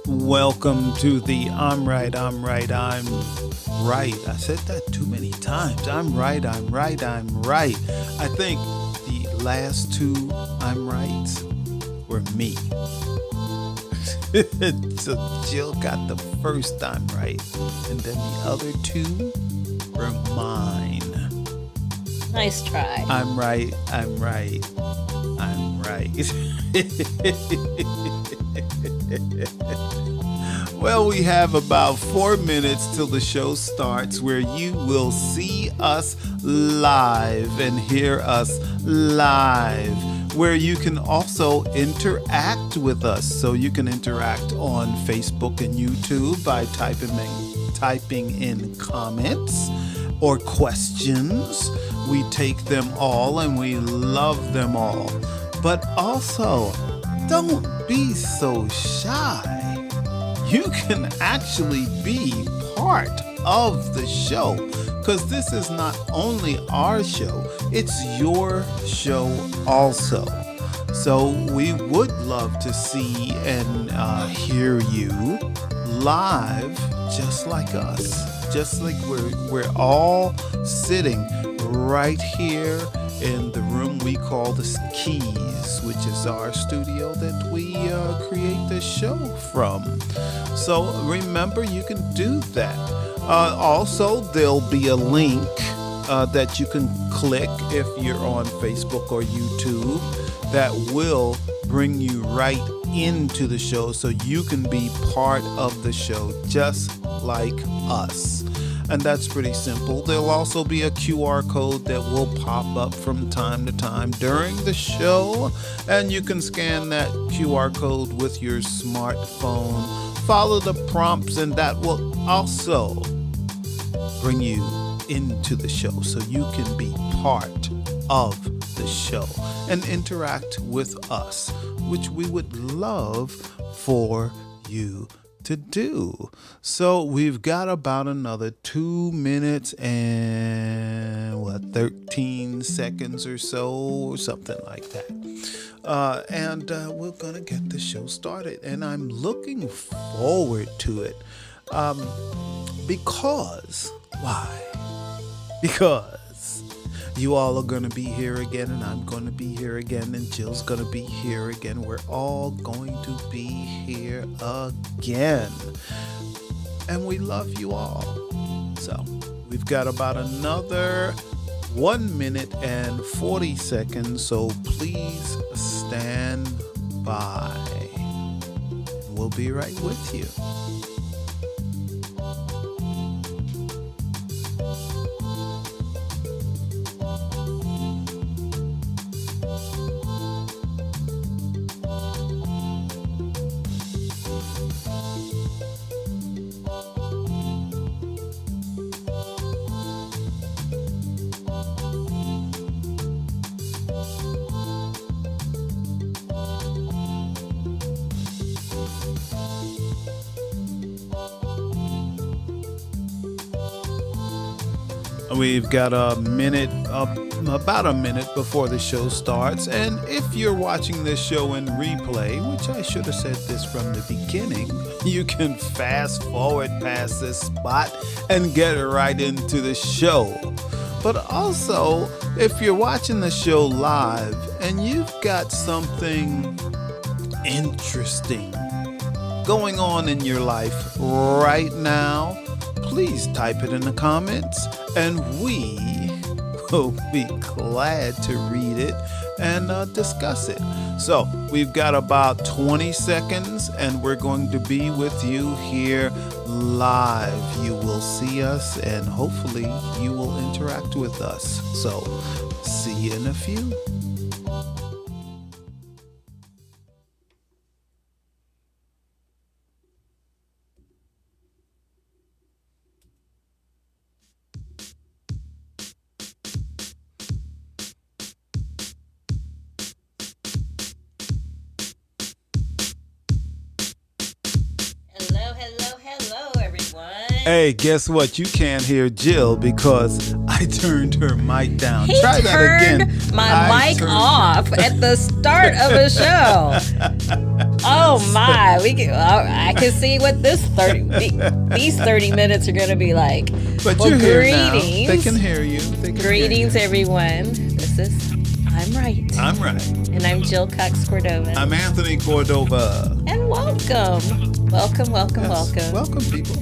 Welcome to the I'm Right, I'm Right, I'm Right. I said that too many times. I'm right, I'm right, I'm right. I think the last two I'm rights were me. So Jill got the first I'm right, and then the other two were mine. Nice try. I'm right, I'm right, I'm right. Well, we have about 4 minutes till the show starts where you will see us live and hear us live, where you can also interact with us. So you can interact on Facebook and YouTube by typing in comments or questions. We take them all and we love them all. But also, don't be so shy. You can actually be part of the show, because this is not only our show, it's your show also. So we would love to see and hear you live, just like us, just like we're all sitting right here in the room we call the Keys, which is our studio that we create the show from. So remember, you can do that. Also, there'll be a link that you can click if you're on Facebook or YouTube that will bring you right into the show, so you can be part of the show just like us. And that's pretty simple. There'll also be a QR code that will pop up from time to time during the show, and you can scan that QR code with your smartphone. Follow the prompts, and that will also bring you into the show so you can be part of the show and interact with us, which we would love for you to do. So we've got about another 2 minutes and 13 seconds or so, or something like that. And we're gonna get the show started, and I'm looking forward to it. Because why? Because you all are going to be here again, and I'm going to be here again, and Jill's going to be here again. We're all going to be here again. And we love you all. So we've got about another 1 minute and 40 seconds. So please stand by. We'll be right with you. We've got a minute, about a minute before the show starts. And if you're watching this show in replay, which I should have said this from the beginning, you can fast forward past this spot and get right into the show. But also, if you're watching the show live and you've got something interesting going on in your life right now, please type it in the comments, and we will be glad to read it and discuss it. So we've got about 20 seconds, and we're going to be with you here live. You will see us, and hopefully you will interact with us. So see you in a few. Hey, guess what? You can't hear Jill because I I turned her mic down. He Try that turned again. my mic off at the start of a show. Oh my! I can see what these 30 minutes are going to be like. But well, you're here now. greetings. They can hear you. Greetings, everyone. This is I'm Right. I'm Right. And I'm Jill Cox Cordova. I'm Anthony Cordova. And welcome. Welcome, welcome, welcome. Welcome, people.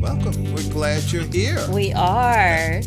Welcome. We're glad you're here. We are.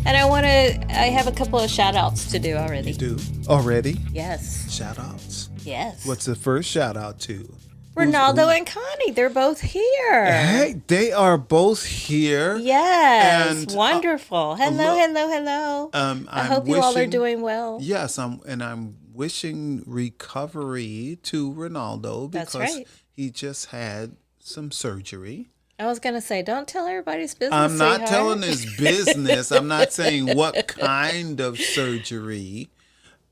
And I have a couple of shout outs to do already. You do? Already? Yes. Shout outs. Yes. What's the first shout out to? Ronaldo and Connie. They're both here. Hey, they are both here. Yes. And, wonderful. Hello. I hope you all are doing well. Yes, I'm wishing recovery to Ronaldo because he just had some surgery. I was going to say, don't tell everybody's business, I'm not sweetheart. telling his business. I'm not saying what kind of surgery.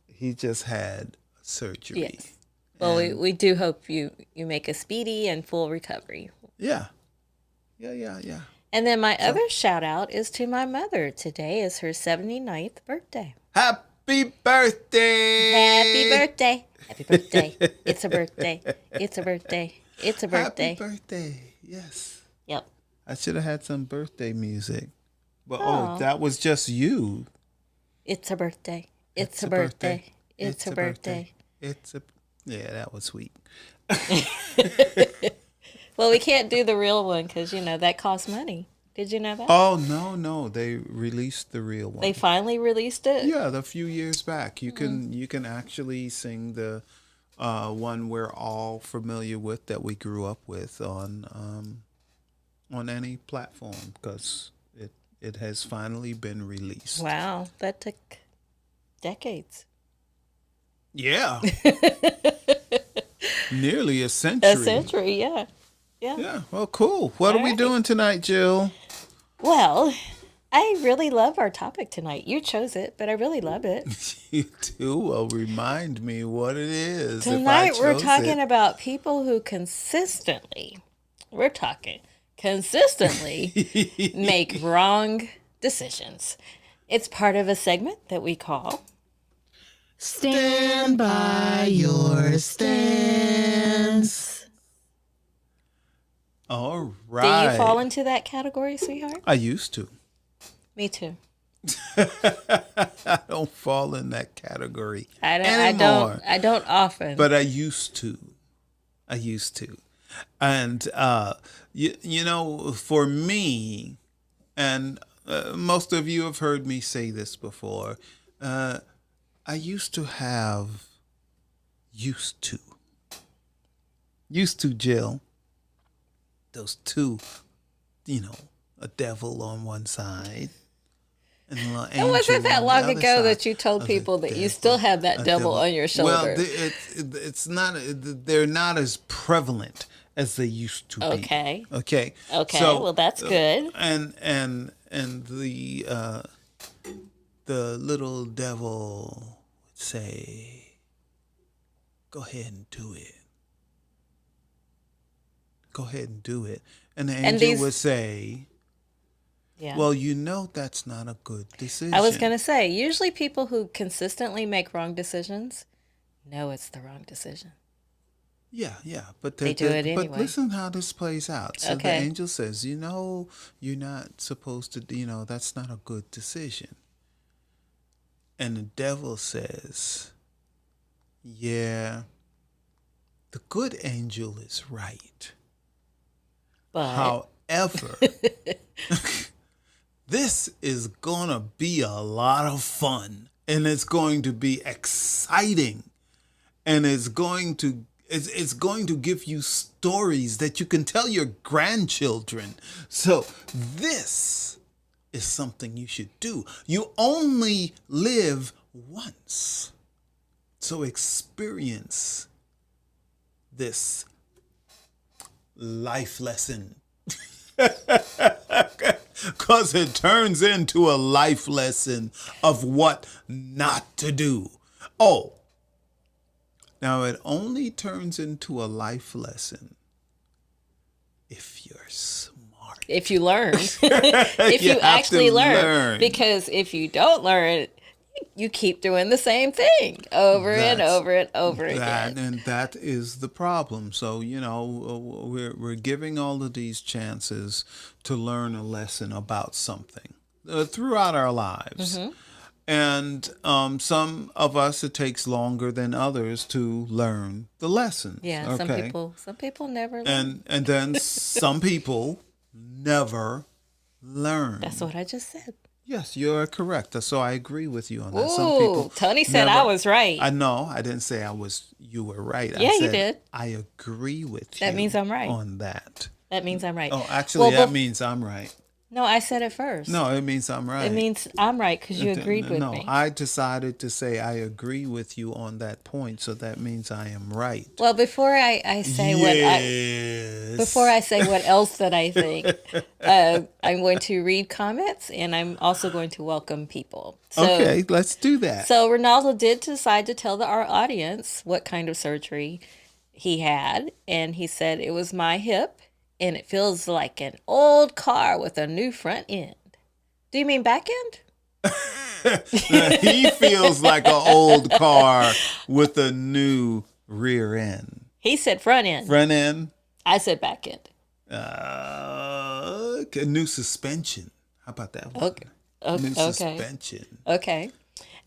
He just had surgery. Yes. Well, we do hope you make a speedy and full recovery. Yeah. And then my other shout out is to my mother. Today is her 79th birthday. Happy birthday! Happy birthday! Happy birthday! It's a birthday! It's a birthday! It's a birthday! Happy birthday! Yes. Yep. I should have had some birthday music. But that was just you. It's a birthday. It's a birthday. It's a birthday. Yeah, that was sweet. Well, we can't do the real one because, that costs money. Did you know that? Oh, no. They released the real one. They finally released it? Yeah, a few years back. You can actually sing the one we're all familiar with that we grew up with on any platform because it has finally been released. Wow, that took decades. Yeah. Nearly a century. A century, yeah. Yeah, well, cool. What are we doing tonight, Jill? Well, I really love our topic tonight. You chose it, but I really love it. You do? Well, remind me what it is. Tonight we're talking about people who consistently make wrong decisions. It's part of a segment that we call Stand by your stance. All right. Do you fall into that category, sweetheart? I used to. Me too. I don't fall in that category anymore. I don't often. But I used to. And, for me, and most of you have heard me say this before, I used to, Jill, those two, a devil on one side. And it wasn't that long ago that you told people that you still have that devil on your shoulder. Well, it's not. They're not as prevalent as they used to be. Okay. So, well, that's good. And the little devil would say, "Go ahead and do it. Go ahead and do it." And the angel would say, yeah. "Well, that's not a good decision." I was going to say, usually people who consistently make wrong decisions know it's the wrong decision. Yeah, but they do it anyway. But listen how this plays out. So the angel says, you're not supposed to, that's not a good decision. And the devil says, yeah, the good angel is right. But however, this is going to be a lot of fun, and it's going to be exciting, and it's going to give you stories that you can tell your grandchildren. So this is something you should do. You only live once. So experience this life lesson. Because it turns into a life lesson of what not to do. Oh, now it only turns into a life lesson if you're smart. if you learn, if you have actually to learn. Because if you don't learn, you keep doing the same thing over and That's- over and over again. And that is the problem. So, we're giving all of these chances to learn a lesson about something throughout our lives. Mm-hmm. And some of us, it takes longer than others to learn the lessons. Yeah, Okay? some people never learn. And then some people never learn. That's what I just said. Yes, you're correct. So I agree with you on that. Some Ooh, people Tony said I was right. I know. I didn't say you were right. Yeah, I you said, did. I agree with you. That means I'm right. On that. That means I'm right. Oh, actually, Well, that means I'm right. No, I said it first. No, it means I'm right. It means I'm right because you agreed with me. I decided to say I agree with you on that point, so that means I am right. Well, before I say what else that I think, I'm going to read comments and I'm also going to welcome people. So, Okay, let's do that. So Ronaldo did decide to tell our audience what kind of surgery he had, and he said it was my hip, and it feels like an old car with a new front end. Do you mean back end? He feels like an old car with a new rear end. He said front end. Front end. I said back end. Okay, new suspension. How about that one? Okay. New Okay. suspension. Okay.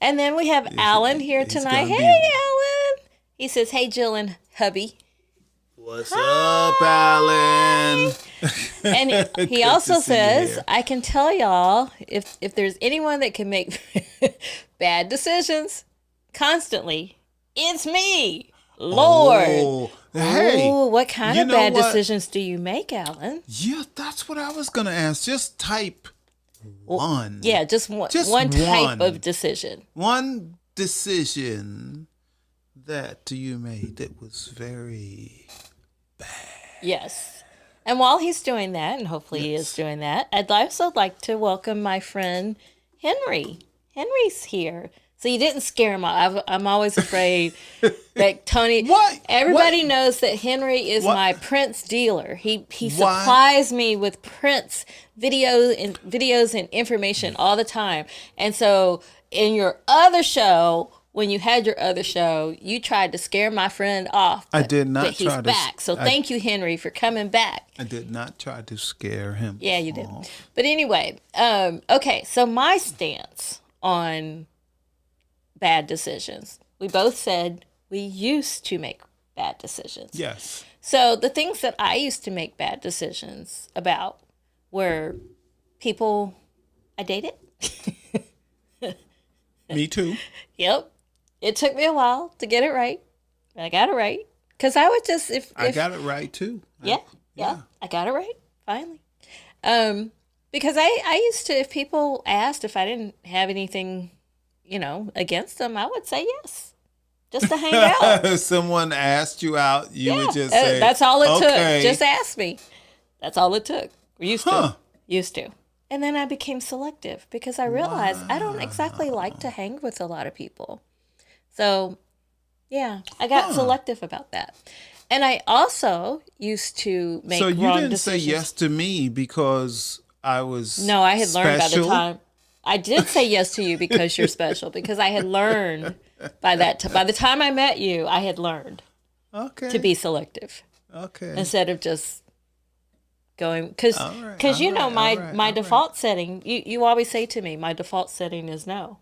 And then we have Alan here he's tonight. gonna Hey, be- Alan. He says, hey, Jill and hubby. What's up, Alan? And he Good also to see you says, here. I can tell y'all, if there's anyone that can make bad decisions constantly, it's me. Lord. Oh, hey. Ooh, what kind you of know bad what? decisions do you make, Alan? Yeah, that's what I was gonna ask. Just type one. Yeah, just one Just type one. of decision. One decision that you made that was very. Yes. And while he's doing that, and hopefully he is doing that, I'd also like to welcome my friend Henry. Henry's here. So you didn't scare him off. I'm always afraid that Tony. What? Everybody What? knows that Henry is What? my Prince dealer. He Why? supplies me with Prince videos and information all the time. And so in your other show, when you had your other show, you tried to scare my friend off. I did not But he's try to- back. So thank you, Henry, for coming back. I did not try to scare him. Yeah, you did. off. But anyway, okay, so my stance on bad decisions. We both said we used to make bad decisions. Yes. So the things that I used to make bad decisions about were people I dated. Me too. Yep. It took me a while to get it right. I got it right. Because I would just, I got it right too. Yeah, I got it right finally. Because I used to, if people asked if I didn't have anything, against them, I would say yes, just to hang out. If someone asked you out, you would just Yeah, say, that's all it okay. took. Just ask me. That's all it took. Used Huh. to, and then I became selective because I realized I don't exactly like to hang with a lot of people. So, yeah, I got selective about that. And I also used to make So you wrong didn't decisions. say yes to me because I was No, I had learned by the special? time. I did say yes to you because you're special. Because I had learned by the time I met you, I had learned Okay. to be selective okay. instead of just going. Because All right, my default setting. You always say to me, my default setting is no.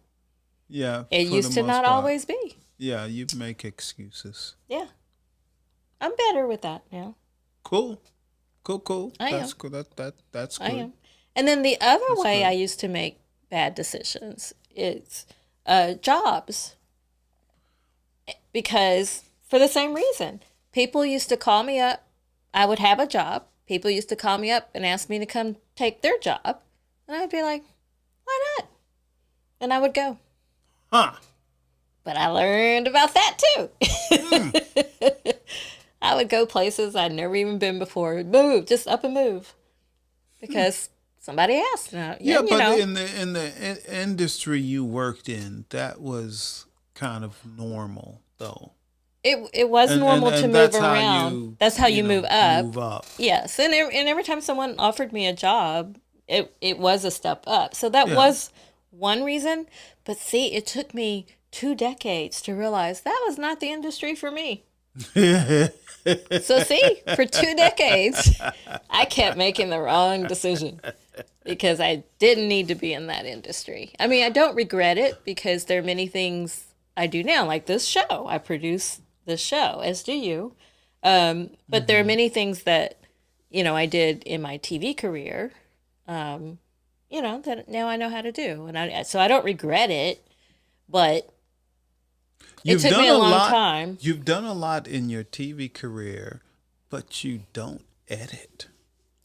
Yeah. It for used the to most not part. always be. Yeah, you make excuses. Yeah, I'm better with that now. Cool. Cool. I That's am. good. That's good. I am. And then the other way I used to make bad decisions is jobs. Because for the same reason, people used to call me up. I would have a job. People used to call me up and ask me to come take their job. And I'd be like, why not? And I would go. Huh. But I learned about that too. I would go places I'd never even been before. Move, just up and move. Because somebody asked. Now, Yeah, you but know. in the industry you worked in, that was kind of normal, though. it was normal to move that's how around. you, That's how you know, move up. Move up. Yes, and every time someone offered me a job, it was a step up. So that Yeah. was one reason. But see, it took me 2 decades to realize that was not the industry for me. So see, for 2 decades, I kept making the wrong decision because I didn't need to be in that industry. I mean, I don't regret it because there are many things I do now, like this show. I produce this show, as do you. But there are many things that, I did in my TV career, that now I know how to do. So I don't regret it, but it took me a long time. You've done a lot in your TV career, but you don't edit.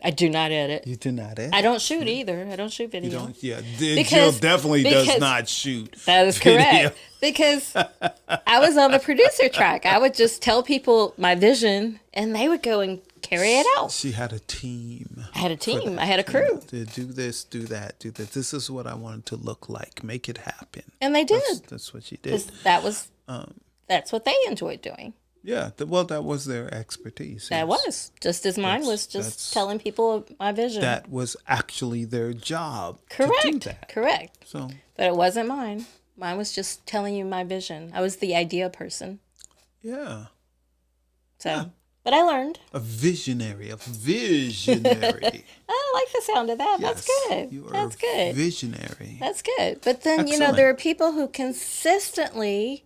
I do not edit. You do not edit. I don't shoot either. I don't shoot video. You don't. Yeah, Jill definitely does not shoot. That is video. correct. Because I was on the producer track. I would just tell people my vision, and they would go and carry it out. She had a team. I had a team. I had a crew. To do this, do that, do this. This is what I wanted to look like. Make it happen. And they did. That's what she did. That's what they enjoyed doing. Yeah. Well, that was their expertise. That was. Just as mine was just telling people my vision. That was actually their job. Correct. To do that. Correct. So. But it wasn't mine. Mine was just telling you my vision. I was the idea person. Yeah. So, yeah. But I learned. A visionary. I like the sound of that. Yes, That's good. You are That's good. Visionary. That's good. But then, Excellent. there are people who consistently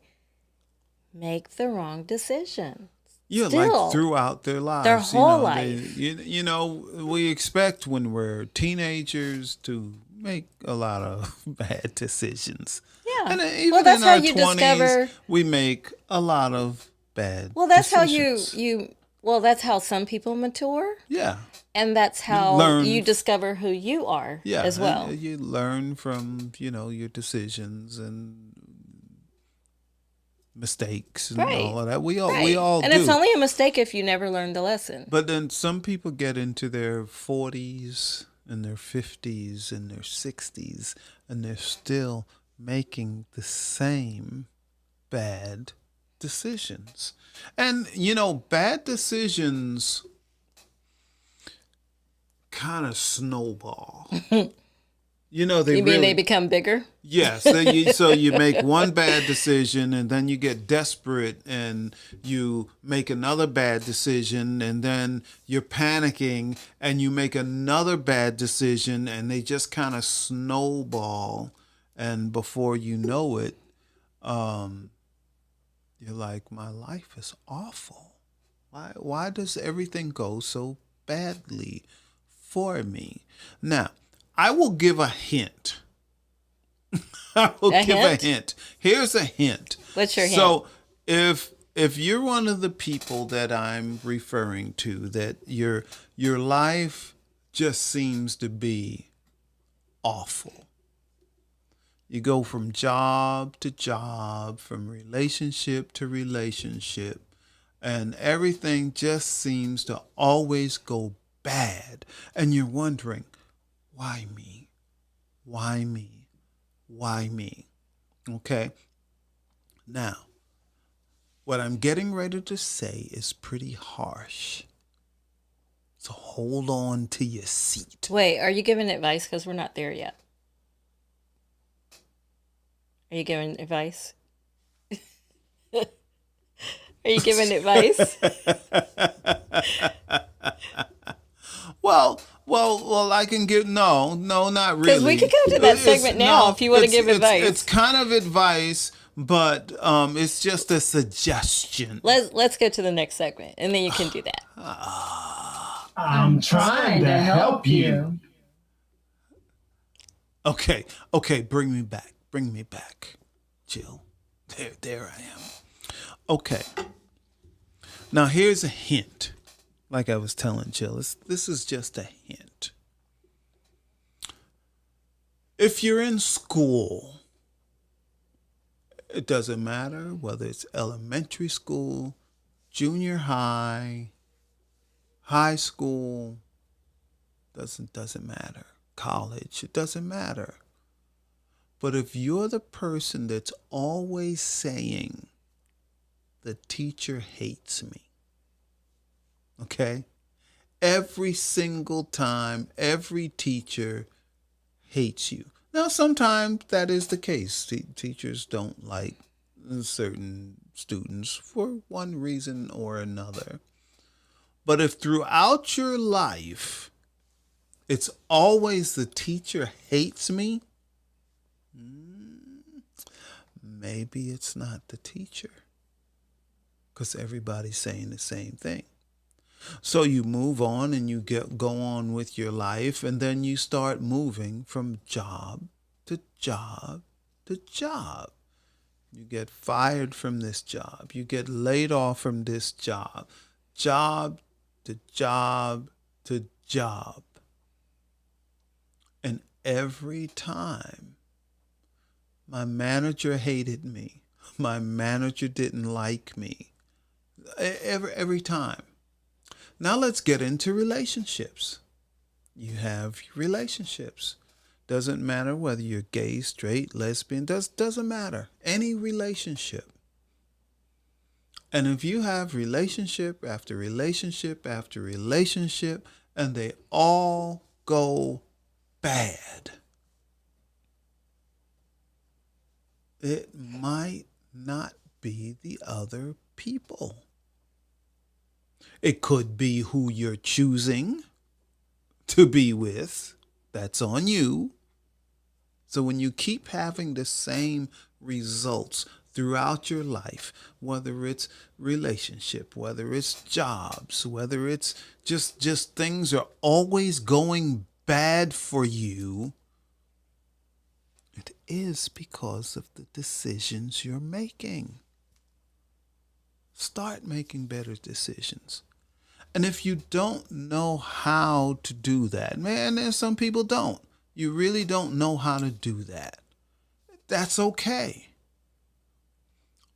make the wrong decision. Yeah, Still, like throughout their lives. their whole life. We expect when we're teenagers to make a lot of bad decisions. Yeah. And even well, that's in how our you 20s, discover. we make a lot of bad Well, that's decisions. how you. Well, that's how some people mature, Yeah. and that's how learn. you discover who you are Yeah. as well. And you learn from, your decisions and mistakes and Right. all of that. We Right. all and do. it's only a mistake if you never learned the lesson. But then some people get into their 40s and their 50s and their 60s and they're still making the same bad decisions. And, bad decisions kind of snowball. They You mean they become bigger? Yes. So you make one bad decision and then you get desperate and you make another bad decision and then you're panicking and you make another bad decision and they just kind of snowball. And before you know it, you're like, my life is awful. Why does everything go so badly for me? Now, I will give a hint. I will give a hint. Here's a hint. What's your hint? So if you're one of the people that I'm referring to, that your life just seems to be awful. You go from job to job, from relationship to relationship, and everything just seems to always go bad. And you're wondering, why me? Why me? Why me? Okay. Now, what I'm getting ready to say is pretty harsh. So hold on to your seat. Wait, are you giving advice? Because we're not there yet. Are you giving advice? Are you giving advice? Well, I can give no, not really. Because we could go to that segment now if you want to give advice. It's kind of advice, but it's just a suggestion. Let's go to the next segment, and then you can do that. I'm trying to help you. Okay, bring me back, Jill. There I am. Okay. Now here's a hint. Like I was telling Jill, this is just a hint. If you're in school, it doesn't matter whether it's elementary school, junior high, high school, doesn't matter. College, it doesn't matter. But if you're the person that's always saying the teacher hates me. Okay? Every single time, every teacher hates you. Now, sometimes that is the case. Teachers don't like certain students for one reason or another. But if throughout your life, it's always the teacher hates me, maybe it's not the teacher, because everybody's saying the same thing. So you move on and you go on with your life, and then you start moving from job to job to job. You get fired from this job. You get laid off from this job. Job to job to job. And every time, my manager hated me. My manager didn't like me. Every time. Now let's get into relationships. You have relationships. Doesn't matter whether you're gay, straight, lesbian, doesn't matter. Any relationship. And if you have relationship after relationship after relationship, and they all go bad, it might not be the other people. It could be who you're choosing to be with. That's on you. So when you keep having the same results throughout your life, whether it's relationship, whether it's jobs, whether it's just things are always going bad for you, it is because of the decisions you're making. Start making better decisions. And if you don't know how to do that, man, there's some people don't. You really don't know how to do that. That's okay.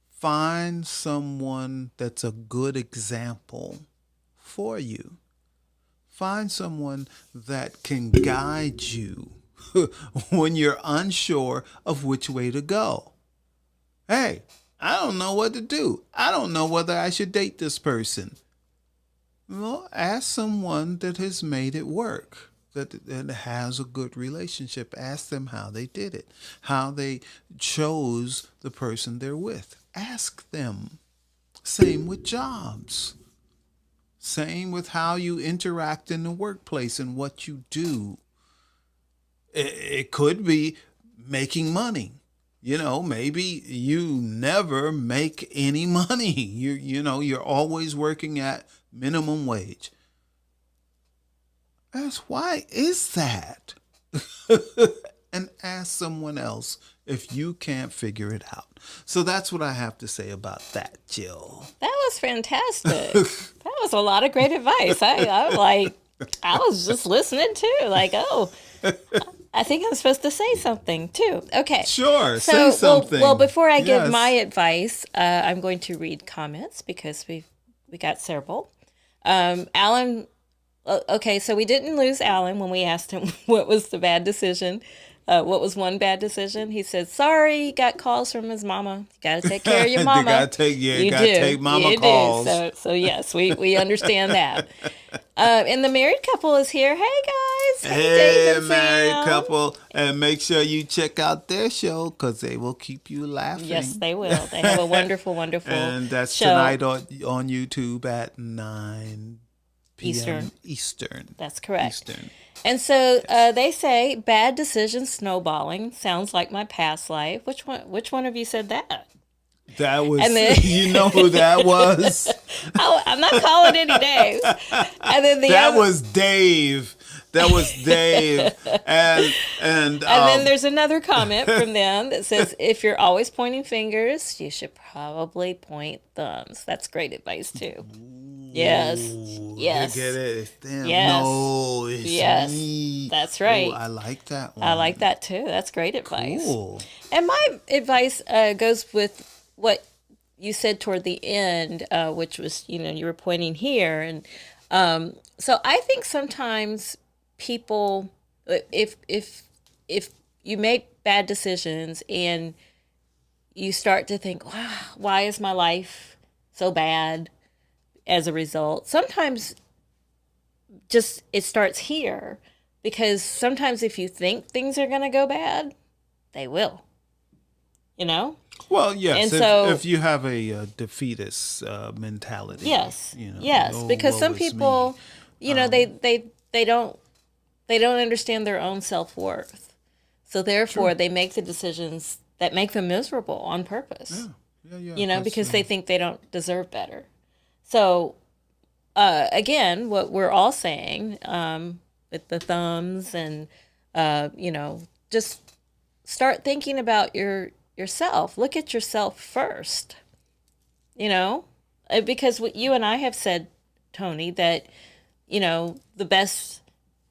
Find someone that's a good example for you. Find someone that can guide you when you're unsure of which way to go. Hey, I don't know what to do. I don't know whether I should date this person. Well, ask someone that has made it work, that has a good relationship. Ask them how they did it, how they chose the person they're with. Ask them. Same with jobs. Same with how you interact in the workplace and what you do. It could be making money. You know, maybe you never make any money. You're always working at minimum wage. Ask, why is that? And ask someone else if you can't figure it out. So that's what I have to say about that, Jill. That was fantastic. That was a lot of great advice. I was just listening too. Like, oh, I think I'm supposed to say something too. Okay. Sure, say something. Well, before I give my advice, I'm going to read comments because we got several. Alan, okay, so we didn't lose Alan when we asked him what was the bad decision. What was one bad decision? He said, sorry, he got calls from his mama. You got to take care of your mama. You got to take mama calls. So yes, we understand that. And the married couple is here. Hey, guys. Hey, married couple. And make sure you check out their show because they will keep you laughing. Yes, they will. They have a wonderful, wonderful and that's show. Tonight on YouTube at 9 p.m. Eastern. That's correct. Eastern. And so they say bad decision snowballing sounds like my past life. Which one of you said that? That was, you know who that was? I'm not calling any names. And then that was Dave. That was Dave. And then there's another comment from them that says, if you're always pointing fingers, you should probably point thumbs. That's great advice too. Yes. Yes. You get it? Damn. Yes. No, it's me. That's right. Ooh, I like that one. I like that too. That's great advice. Cool. And my advice goes with what you said toward the end, which was, you were pointing here. And so I think sometimes people, if you make bad decisions and you start to think, wow, why is my life so bad as a result. Sometimes just it starts here, because sometimes if you think things are going to go bad, they will. You know? Well, yes. And so, if you have a defeatist mentality, yes, you know, yes, oh, because woe some is people, me. you know, they don't understand their own self-worth. So therefore, they make the decisions that make them miserable on purpose. Yeah. You know, because they think they don't deserve better. So again, what we're all saying with the thumbs and you know, just start thinking about yourself. Look at yourself first. You know, because what you and I have said, Tony, that you know the best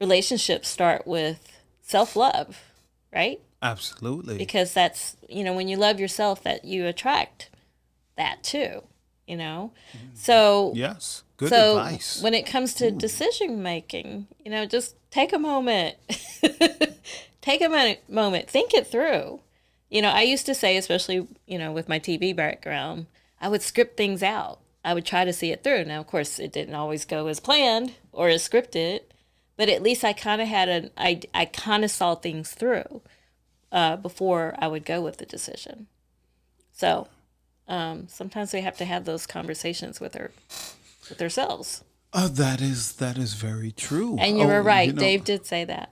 relationships start with self-love, right? Absolutely. Because that's, you know, when you love yourself, that you attract that too, you know. So Yes. Good so advice. when it comes to decision making, you know, just take a moment. Take a moment, think it through. You know, I used to say, especially, you know, with my TV background, I would script things out. I would try to see it through. Now, of course, it didn't always go as planned or as scripted, but at least I kind of had I kind of saw things through before I would go with the decision. So sometimes we have to have those conversations with ourselves. That is very true. And you were right. You know, Dave did say that.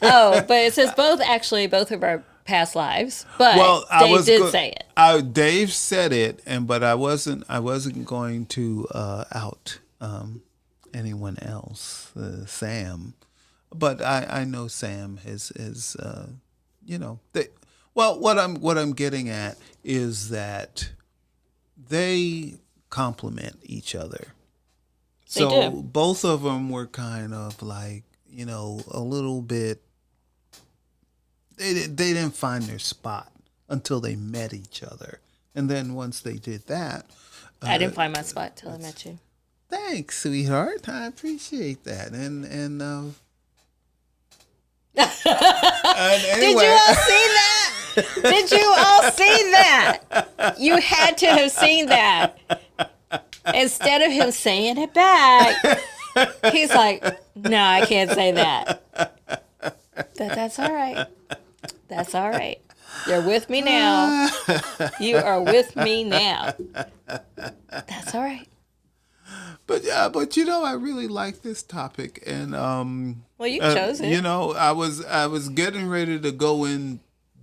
Oh, but it says both of our past lives. But Dave did say it. Dave said it, but I wasn't going to out anyone else, Sam. But I know Sam is you know, what I'm getting at is that they complement each other. So They do. both of them were kind of like, you know, a little bit. They didn't find their spot until they met each other, and then once they did that, I didn't find my spot till I met you. thanks, sweetheart. I appreciate that. And anyway, Did you all see that? Did you all see that? You had to have seen that. Instead of him saying it back, he's like, no, I can't say that. That's all right. That's all right. You're with me now. You are with me now. That's all right. But you know, I really like this topic, and well, you chose it. You know, I was getting ready to go in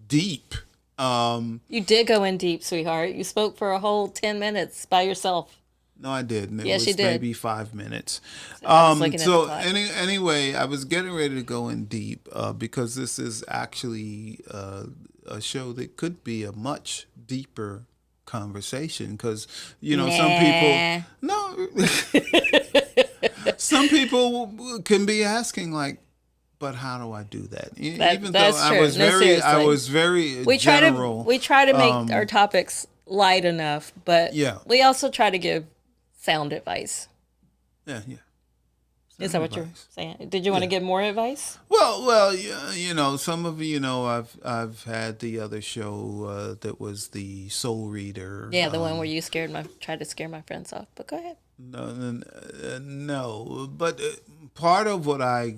deep. You did go in deep, sweetheart. You spoke for a whole 10 minutes by yourself. No, I didn't. It yes, was you did. Maybe 5 minutes. So anyway, I was getting ready to go in deep because this is actually a show that could be a much deeper conversation. Because you know, some people can be asking like, but how do I do that? Even though I was very general. We try to make our topics light enough, but we also try to give sound advice. Yeah. Is that what you're saying? Did you want to give more advice? Well, you know, some of you know, I've had the other show that was the Soul Reader. Yeah, the one where you tried to scare my friends off. But go ahead. No, but part of what I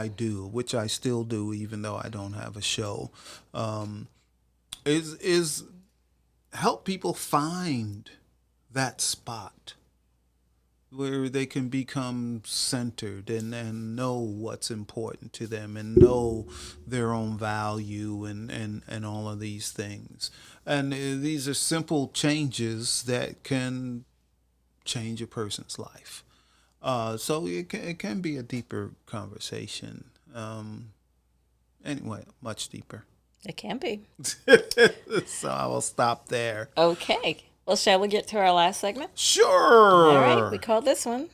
do, which I still do, even though I don't have a show, is help people find that spot where they can become centered and know what's important to them and know their own value and all of these things. And these are simple changes that can change a person's life. So it can be a deeper conversation. Anyway, much deeper. It can be. So I will stop there. Okay. Well, shall we get to our last segment? Sure. All right. We call this one,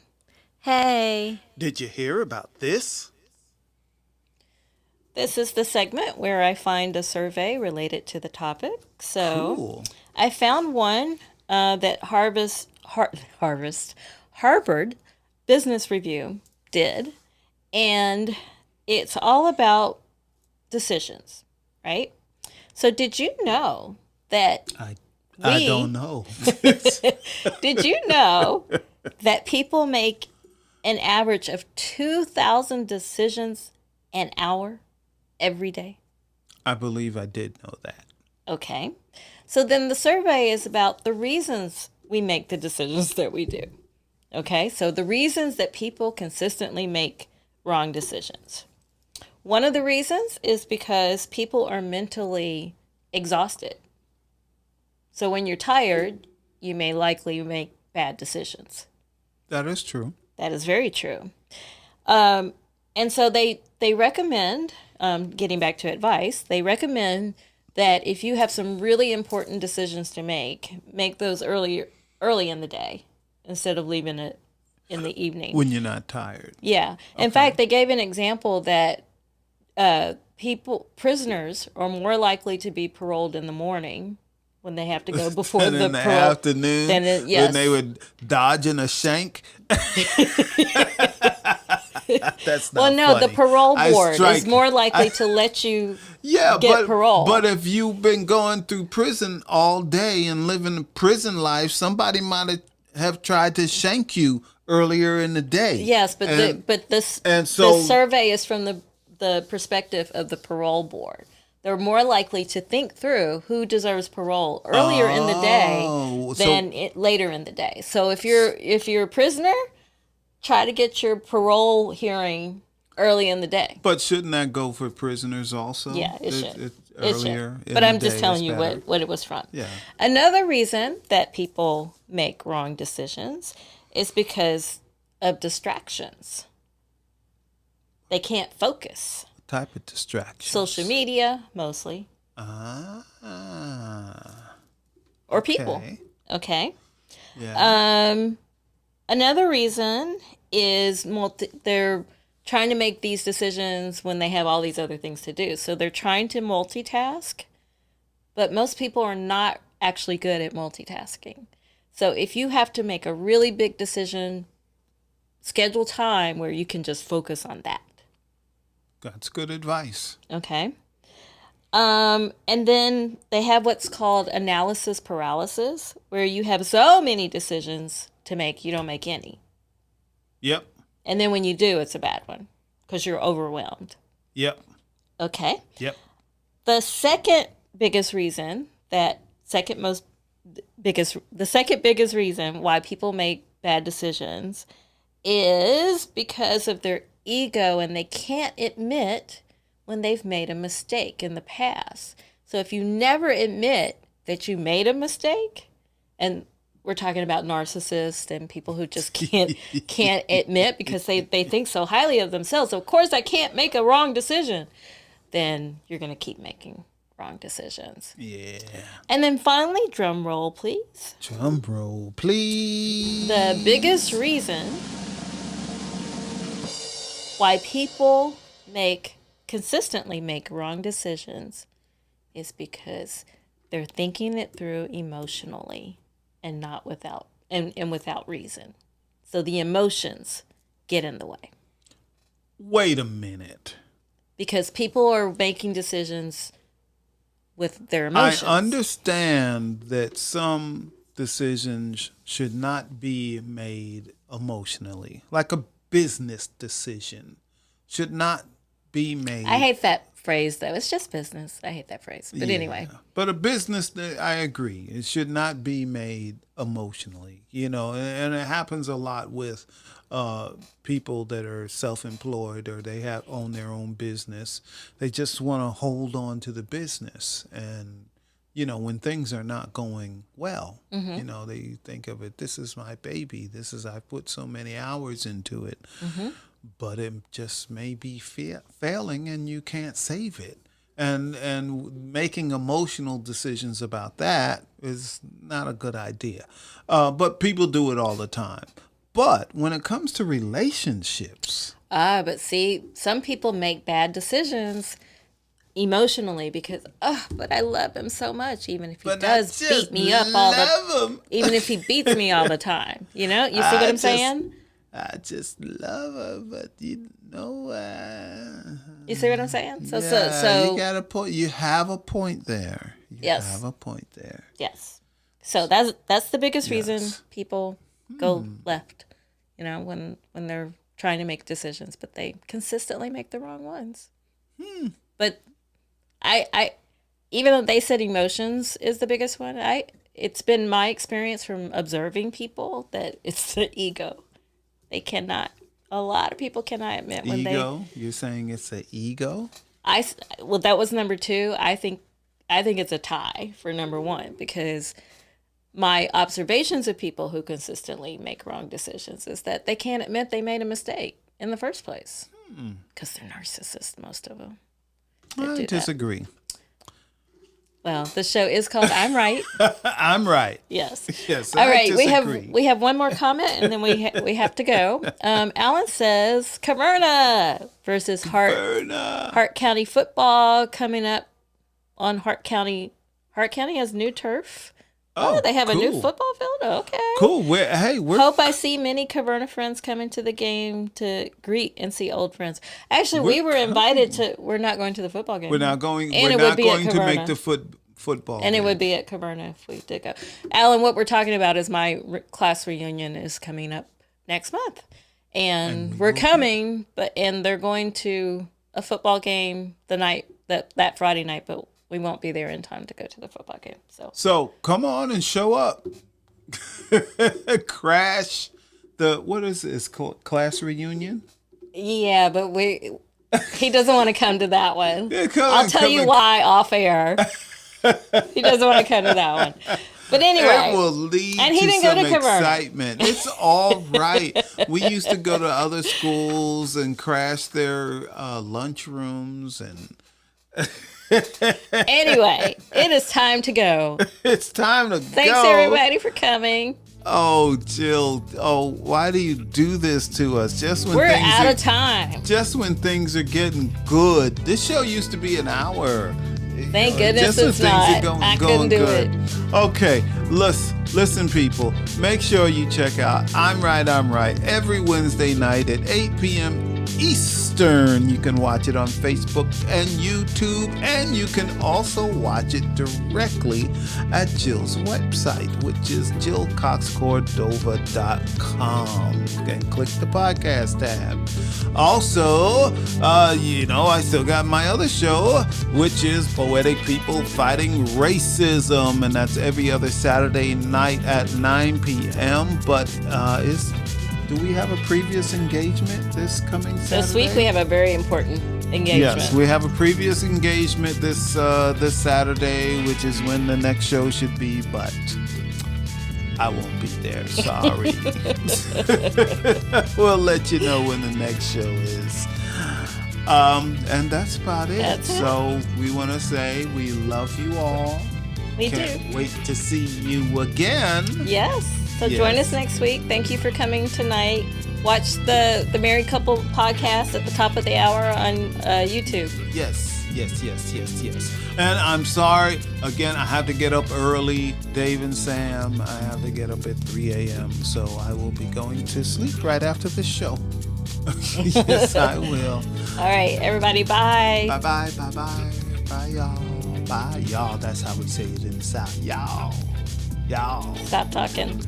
Hey. Did you hear about this? This is the segment where I find a survey related to the topic. So Cool. I found one that Harvard Business Review did, and it's all about decisions, right? So did you know that I don't know. Did you know that people make an average of 2,000 decisions an hour every day? I believe I did know that. Okay. So then the survey is about the reasons we make the decisions that we do. Okay. So the reasons that people consistently make wrong decisions. One of the reasons is because people are mentally exhausted. So when you're tired, you may likely make bad decisions. That is true. That is very true. And so they recommend, getting back to advice, they recommend that if you have some really important decisions to make those early in the day instead of leaving it in the evening. When you're not tired. Yeah. In fact, they gave an example that prisoners are more likely to be paroled in the morning when they have to go before And the in the parole. afternoon, Yes. when they would dodge in a shank. That's not Well, no, funny. the parole I board strike- is more likely to let you get but, parole. But if you've been going through prison all day and living a prison life, somebody might have tried to shank you earlier in the day. Yes, but And- the survey is from the perspective of the parole board. They're more likely to think through who deserves parole earlier in the day than later in the day. So if you're a prisoner, try to get your parole hearing early in the day. But shouldn't that go for prisoners also? Yeah, it should. It Earlier should. in But the I'm just day telling is you better. what it was from. Yeah. Another reason that people make wrong decisions is because of distractions. They can't focus. Type of distraction. Social media, mostly. Or people. Okay. Yeah. Another reason is they're trying to make these decisions when they have all these other things to do. So they're trying to multitask, but most people are not actually good at multitasking. So if you have to make a really big decision, schedule time where you can just focus on that. That's good advice. Okay. And then they have what's called analysis paralysis, where you have so many decisions to make, you don't make any. Yep. And then when you do, it's a bad one because you're overwhelmed. Yep. Okay. Yep. The second biggest reason why people make bad decisions is because of their ego, and they can't admit when they've made a mistake in the past. So if you never admit that you made a mistake, and we're talking about narcissists and people who just can't admit because they think so highly of themselves. Of course, I can't make a wrong decision. Then you're going to keep making wrong decisions. Yeah. And then finally, drum roll, please. Drum roll, please. The biggest reason why people consistently make wrong decisions is because they're thinking it through emotionally and not without reason. So the emotions get in the way. Wait a minute. Because people are making decisions with their emotions. I understand that some decisions should not be made emotionally. Like a business decision should not be made. I hate that phrase, though. It's just business. I hate that phrase. But anyway. But a business, I agree. It should not be made emotionally, and it happens a lot with people that are self-employed or they own their own business. They just want to hold on to the business. And, when things are not going well, they think of it, this is my baby. I put so many hours into it. Mm-hmm. But it just may be failing and you can't save it. And making emotional decisions about that is not a good idea. But people do it all the time. But when it comes to relationships... but see, some people make bad decisions emotionally because, but I love him so much, even if he does beat me up even if he beats me all the time. You see what I'm saying? I just love her, but you see what I'm saying? So you got a point. You have a point there. Yes. Have a point there. Yes. So that's the biggest reason Yes. people go left, when they're trying to make decisions, but they consistently make the wrong ones. But I even though they said emotions is the biggest one, it's been my experience from observing people that it's the ego. A lot of people cannot admit when Ego? You're saying it's an ego? well, that was number 2. I think it's a tie for number 1, because my observations of people who consistently make wrong decisions is that they can't admit they made a mistake in the first place, because they're narcissists, most of them. I disagree. Well, the show is called I'm Right. I'm right. Yes. Yes. All I right. disagree. We have one more comment, and then we have to go. Alan says Caverna versus Hart County football coming up on Hart County. Hart County has new turf. Oh, they have a new cool. football field. Okay. Cool. We're Hope I see many Caverna friends coming to the game to greet and see old friends. Actually, we were invited to. We're not going to the football game. We're not going. And We're it would not be at going to make Caverna. the football. And it game. would be at Caverna if we did go. Alan, what we're talking about is my class reunion is coming up next month. And we're coming, and they're going to a football game the night, that Friday night, but we won't be there in time to go to the football game. So come on and show up. Crash what is this called? Class reunion? Yeah, but he doesn't want to come to that one. Yeah, I'll tell you why off air. He doesn't want to come to that one. But anyway, It will lead and he to didn't go some to Caverna. excitement. It's all right. We used to go to other schools and crash their lunchrooms, and Anyway, it is time to go. it's time to Thanks go. everybody for coming. Oh, Jill. Oh, why do you do this to us? Just when We're things out are, of time. Just when things are getting good. This show used to be an hour. Thank goodness Just when it's things not. are going I couldn't do good. it. Okay, listen, people. Make sure you check out I'm Right every Wednesday night at 8 p.m. Eastern. You can watch it on Facebook and YouTube, and you can also watch it directly at Jill's website, which is jillcoxcordova.com. Okay, click the podcast tab. Also, I still got my other show, which is Poetic People Fighting Racism, and that's every other Saturday night at 9 p.m. But do we have a previous engagement this coming Saturday? This week we have a very important engagement. Yes, we have a previous engagement this Saturday, which is when the next show should be, but I won't be there. Sorry. We'll let you know when the next show is. And that's about it. That's it. So we want to say we love you all. We Can't do. wait to see you again. Yes. So join us next week. Thank you for coming tonight. Watch the Married Couple podcast at the top of the hour on YouTube. Yes. And I'm sorry, again, I have to get up early. Dave and Sam, I have to get up at 3 a.m. So I will be going to sleep right after the show. Yes, I will. All right, everybody. Bye. Bye, y'all. Bye, y'all. That's how we say it in the South. Y'all. Stop talking.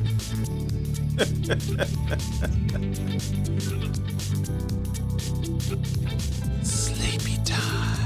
Sleepy time.